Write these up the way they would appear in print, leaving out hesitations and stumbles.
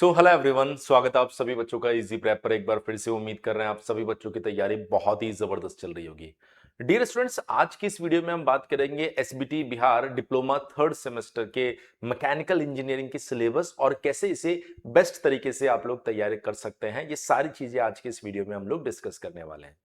Hello everyone, स्वागत है आप सभी बच्चों का इजी प्रेप पर। एक बार फिर से उम्मीद कर रहे हैं आप सभी बच्चों की तैयारी बहुत ही जबरदस्त चल रही होगी। डियर स्टूडेंट्स, आज की इस वीडियो में हम बात करेंगे SBT Bihar diploma third semester के मैकेनिकल इंजीनियरिंग के सिलेबस और कैसे इसे बेस्ट तरीके से आप लोग तैयारी कर सकते हैं। ये सारी चीजें आज के इस वीडियो में हम लोग डिस्कस करने वाले हैं।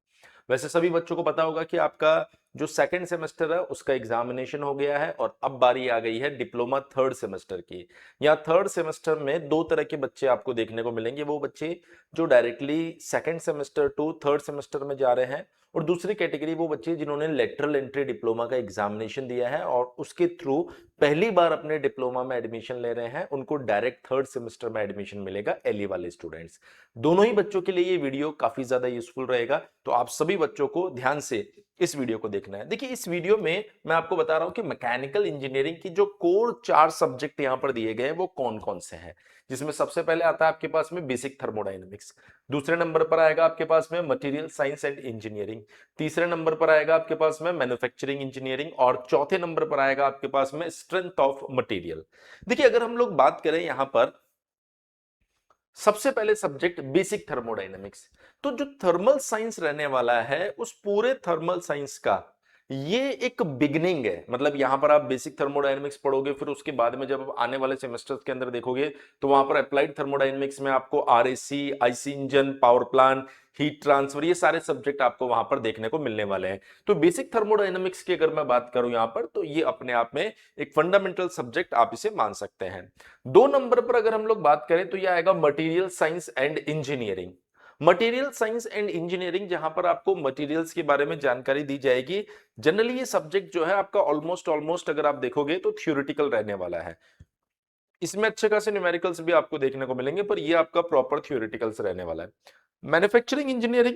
वैसे सभी बच्चों को पता होगा कि आपका जो सेकंड सेमेस्टर है उसका एग्जामिनेशन हो गया है और अब बारी आ गई है डिप्लोमा थर्ड सेमेस्टर की। यहाँ थर्ड सेमेस्टर में दो तरह के बच्चे आपको देखने को मिलेंगे। वो बच्चे जो directly second semester two third semester में जा रहे हैं, और दूसरी कैटेगरी वो बच्चे जिन्होंने लेटरल एंट्री डिप्लोमा का एग्जामिनेशन दिया है और उसके थ्रू पहली बार अपने डिप्लोमा में एडमिशन ले रहे हैं, उनको डायरेक्ट थर्ड सेमेस्टर में एडमिशन मिलेगा एलई वाले स्टूडेंट्स। दोनों ही बच्चों के लिए ये वीडियो काफी ज्यादा यूजफुल रहेगा, तो आप सभी बच्चों को ध्यान से इस वीडियो को देखना है। देखिए, इस वीडियो में मैं आपको बता रहा हूं कि मैकेनिकल इंजीनियरिंग की जो कोर 4 सब्जेक्ट यहां पर दिए गए हैं वो कौन कौन से हैं। जिसमें सबसे पहले आता है आपके पास में बेसिक थर्मोडायनेमिक्स, दूसरे नंबर पर आएगा आपके पास में मटेरियल साइंस एंड इंजीनियरिंग, तीसरे नंबर पर आएगा आपके पास में मैन्युफैक्चरिंग इंजीनियरिंग और चौथे नंबर पर आएगा आपके पास में स्ट्रेंथ ऑफ मटेरियल। देखिए, अगर हम लोग बात करें यहां पर सबसे पहले सब्जेक्ट बेसिक थर्मोडायनेमिक्स, तो जो थर्मल साइंस रहने वाला है उस पूरे थर्मल साइंस का ये एक बिगनिंग है। मतलब यहां पर आप बेसिक थर्मोडायनेमिक्स पढ़ोगे, फिर उसके बाद में जब आने वाले सेमेस्टर्स के अंदर देखोगे तो वहां पर अप्लाइड थर्मोडायनेमिक्स में आपको RAC, IC engine, power plant, heat transfer, ये सारे सब्जेक्ट आपको वहां पर देखने को मिलने वाले हैं। तो बेसिक थर्मोडायनेमिक्स की अगर मैं बात करूं यहां पर, तो ये अपने आप में एक फंडामेंटल सब्जेक्ट आप इसे मान सकते हैं। 2 नंबर पर अगर हम लोग बात करें तो यह आएगा material science and engineering. Material science and engineering, जहां पर आपको मटेरियल्स के बारे में जानकारी दी जाएगी। जनरली ये सब्जेक्ट जो है आपका ऑलमोस्ट ऑलमोस्ट अगर आप देखोगे तो थ्योरेटिकल रहने वाला है। इसमें अच्छे खासे न्यूमेरिकल्स भी आपको देखने को मिलेंगे, पर ये आपका प्रॉपर थ्योरेटिकल्स रहने वाला है। मैन्युफैक्चरिंग इंजीनियरिंग,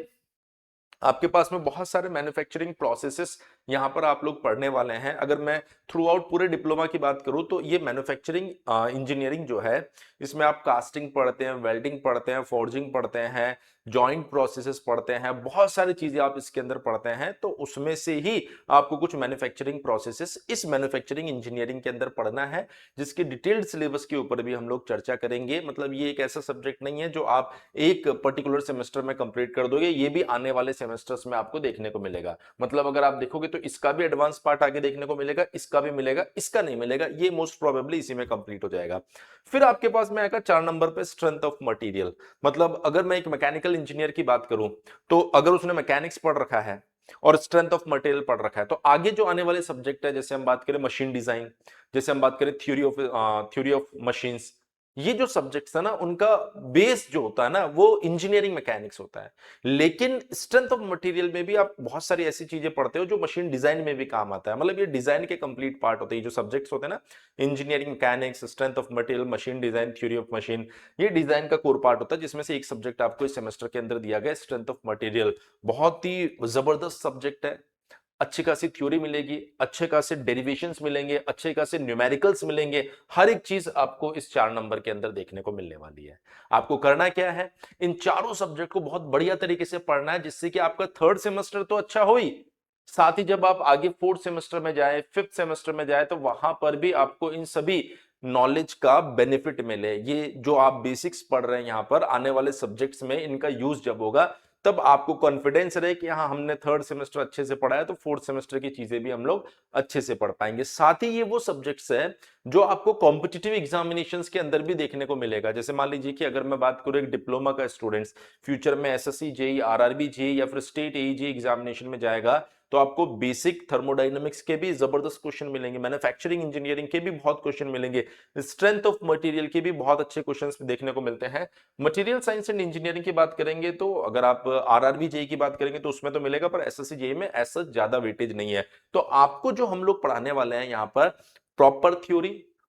आपके पास में बहुत सारे मैन्युफैक्चरिंग प्रोसेसेस यहां पर आप लोग पढ़ने वाले हैं। अगर मैं थ्रू आउट पूरे डिप्लोमा की बात करूं तो ये मैन्युफैक्चरिंग इंजीनियरिंग जो है, इसमें आप कास्टिंग पढ़ते हैं, वेल्डिंग पढ़ते हैं, फोर्जिंग पढ़ते हैं, जॉइंट प्रोसेसेस पढ़ते हैं, बहुत सारी चीजें आप इसके अंदर पढ़ते हैं। तो उसमें से ही आपको कुछ मैन्युफैक्चरिंग प्रोसेसेस इस मैन्युफैक्चरिंग इंजीनियरिंग के अंदर पढ़ना है, जिसके डिटेल्ड सिलेबस के ऊपर भी हम लोग चर्चा करेंगे। मतलब ये एक ऐसा सब्जेक्ट नहीं है जो आप एक पर्टिकुलर सेमेस्टर में कंप्लीट कर दोगे, ये भी आने वाले सेमेस्टर्स में आपको देखने को मिलेगा। मतलब अगर आप देखोगे तो इसका भी एडवांस पार्ट आगे देखने को मिलेगा, इसका भी मिलेगा, इसका नहीं मिलेगा, ये मोस्ट प्रोबेबली इसी में कंप्लीट हो जाएगा। फिर आपके पास में आएगा 4 नंबर पे स्ट्रेंथ ऑफ मटेरियल। मतलब अगर मैं एक मैकेनिकल इंजीनियर की बात करूं, तो अगर उसने मैकेनिक्स पढ़ रखा है और स्ट्रेंथ ऑफ मटेरियल पढ़ रखा है, तो आगे जो आने वाले सब्जेक्ट है, जैसे हम बात करें मशीन डिजाइन, जैसे हम बात करें थ्योरी ऑफ मशीन्स, ये जो सब्जेक्ट्स है ना, उनका बेस जो होता है ना वो इंजीनियरिंग मैकेनिक्स होता है। लेकिन स्ट्रेंथ ऑफ मटेरियल में भी आप बहुत सारी ऐसी चीजें पढ़ते हो जो मशीन डिजाइन में भी काम आता है। मतलब ये डिजाइन के कंप्लीट पार्ट होते हैं, जो सब्जेक्ट्स होते हैं ना, engineering mechanics, strength of material, machine design, theory of machine, ये डिजाइन का कोर पार्ट होता है, जिसमें से एक सब्जेक्ट आपको इस सेमेस्टर के अंदर दिया गया, स्ट्रेंथ ऑफ मटेरियल। बहुत ही जबरदस्त सब्जेक्ट है। अच्छी खासी थ्योरी मिलेगी, अच्छे खासे डेरिवेशंस मिलेंगे, अच्छे खासे न्यूमेरिकल्स मिलेंगे। हर एक चीज आपको इस 4 नंबर के अंदर देखने को मिलने वाली है। आपको करना क्या है, इन चारों सब्जेक्ट को बहुत बढ़िया तरीके से पढ़ना है, जिससे कि आपका थर्ड सेमेस्टर तो अच्छा हो ही, साथ ही जब आप आगे फोर्थ सेमेस्टर में जाए, फिफ्थ सेमेस्टर में जाए, तो वहां पर भी आपको इन सभी नॉलेज का बेनिफिट मिले। ये जो आप बेसिक्स पढ़ रहे हैं यहां पर, आने वाले सब्जेक्ट्स में इनका यूज जब होगा, तब आपको कॉन्फिडेंस रहे कि हाँ, हमने थर्ड सेमेस्टर अच्छे से पढ़ा है, तो फोर्थ सेमेस्टर की चीजें भी हम लोग अच्छे से पढ़ पाएंगे। साथ ही ये वो सब्जेक्ट्स है जो आपको कॉम्पिटिटिव एग्जामिनेशंस के अंदर भी देखने को मिलेगा। जैसे मान लीजिए कि अगर मैं बात करूं एक डिप्लोमा का स्टूडेंट्स फ्यूचर में एसएससी जेई, आरआरबी जेई या फिर स्टेट एई एग्जामिनेशन में जाएगा, तो आपको बेसिक थर्मोडायनेमिक्स के भी जबरदस्त क्वेश्चन मिलेंगे, मैन्युफैक्चरिंग इंजीनियरिंग के भी बहुत क्वेश्चन मिलेंगे, स्ट्रेंथ ऑफ मटेरियल के भी बहुत अच्छे क्वेश्चंस देखने को मिलते हैं। मटेरियल साइंस एंड इंजीनियरिंग की बात करेंगे तो अगर आप आरआरबी जेई की बात करेंगे तो उसमें तो मिलेगा, पर एसएससी जेई में ऐसा ज्यादा वेटेज नहीं है। तो आपको जो हम लोग पढ़ाने वाले हैं यहां पर, proper theory,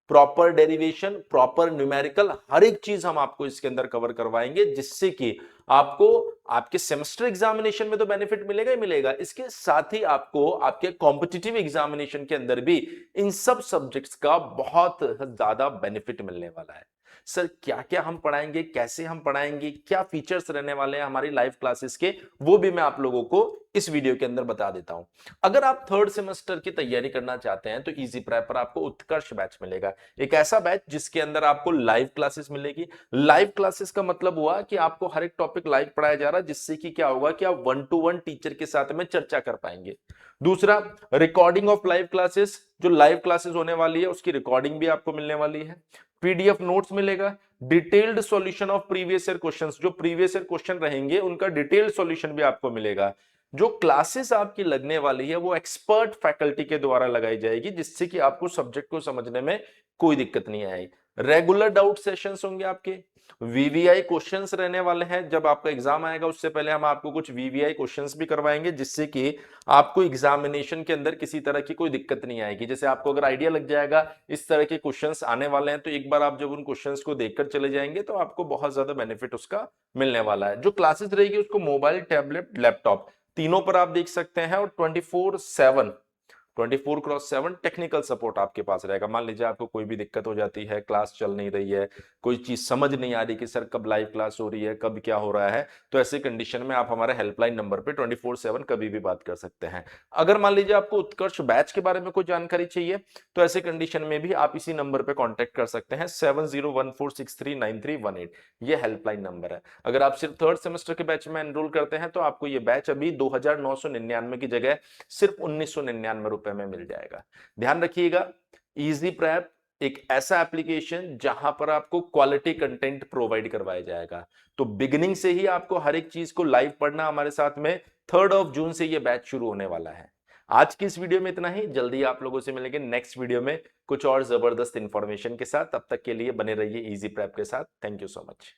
proper derivation, proper numerical, हर एक चीज हम आपको इसके अंदर कवर करवाएंगे, जिससे कि आपको आपके सेमेस्टर एग्जामिनेशन में तो बेनिफिट मिलेगा ही मिलेगा, इसके साथ ही आपको आपके कॉम्पिटिटिव एग्जामिनेशन के अंदर भी इन सब सब्जेक्ट्स का बहुत ज्यादा बेनिफिट मिलने वाला है। सर, क्या क्या हम पढ़ाएंगे, कैसे हम पढ़ाएंगे, क्या फीचर्स रहने वाले हैं हमारी लाइव क्लासेस के, वो भी मैं आप लोगों को इस वीडियो के अंदर बता देता हूं। अगर आप थर्ड सेमेस्टर की तैयारी करना चाहते हैं तो इजी प्रेप पर आपको उत्कर्ष बैच मिलेगा। एक ऐसा बैच जिसके अंदर आपको लाइव क्लासेस मिलेगी। लाइव क्लासेस का मतलब हुआ कि आपको हर एक टॉपिक लाइव पढ़ाया जा रहा है, जिससे कि क्या होगा कि आप 1-to-1 टीचर के साथ में चर्चा कर पाएंगे। दूसरा, रिकॉर्डिंग ऑफ लाइव क्लासेस, जो लाइव क्लासेस होने वाली है उसकी रिकॉर्डिंग भी आपको मिलने वाली है। पीडीएफ नोट्स मिलेगा, detailed solution of previous year questions, जो प्रीवियस ईयर क्वेश्चन रहेंगे उनका डिटेल्ड सॉल्यूशन भी आपको मिलेगा। जो क्लासेस आपकी लगने वाली है वो एक्सपर्ट फैकल्टी के द्वारा लगाई जाएगी, जिससे कि आपको सब्जेक्ट को समझने में कोई दिक्कत नहीं आएगी। रेगुलर डाउट सेशंस होंगे आपके, वीवीआई क्वेश्चंस रहने वाले हैं। जब आपका एग्जाम आएगा उससे पहले हम आपको कुछ वीवीआई क्वेश्चंस भी करवाएंगे, जिससे कि आपको एग्जामिनेशन के अंदर किसी तरह की कोई दिक्कत नहीं आएगी। जैसे आपको अगर आइडिया लग जाएगा इस तरह के क्वेश्चंस आने वाले हैं, तो एक बार आप जब उन क्वेश्चंस को देखकर चले जाएंगे तो आपको बहुत ज्यादा बेनिफिट उसका मिलने वाला है। जो क्लासेस रहेगी उसको मोबाइल, टैबलेट, लैपटॉप तीनों पर आप देख सकते हैं, और 24/7 टेक्निकल सपोर्ट आपके पास रहेगा। मान लीजिए आपको कोई भी दिक्कत हो जाती है, क्लास चल नहीं रही है, कोई चीज समझ नहीं आ रही कि सर कब लाइव क्लास हो रही है, कब क्या हो रहा है, तो ऐसे कंडीशन में आप हमारे हेल्पलाइन नंबर पे 24/7 कभी भी बात कर सकते हैं। अगर मान लीजिए आपको उत्कर्ष बैच के बारे में कोई जानकारी चाहिए तो ऐसे कंडीशन में भी आप इसी नंबर पे कांटेक्ट कर सकते हैं, 7014639318। ये हेल्पलाइन नंबर है। अगर आप सिर्फ थर्ड सेमेस्टर के बैच में एनरोल करते हैं तो आपको ये बैच अभी 2999 की जगह सिर्फ 1999 रुपए में मिल जाएगा। ध्यान रखिएगा, इजी प्रेप एक ऐसा एप्लीकेशन जहां पर आपको क्वालिटी कंटेंट प्रोवाइड करवाया जाएगा। तो बिगिनिंग से ही आपको हर एक चीज को लाइव पढ़ना हमारे साथ में। 3 जून से ये बैच शुरू होने वाला है। आज की इस वीडियो में इतना ही। जल्दी आप लोगों से मिलेंगे नेक्स्ट वीडियो में कुछ और जबरदस्त इंफॉर्मेशन के साथ। तब तक के लिए बने रहिए इजी प्रेप के साथ। Thank you so much.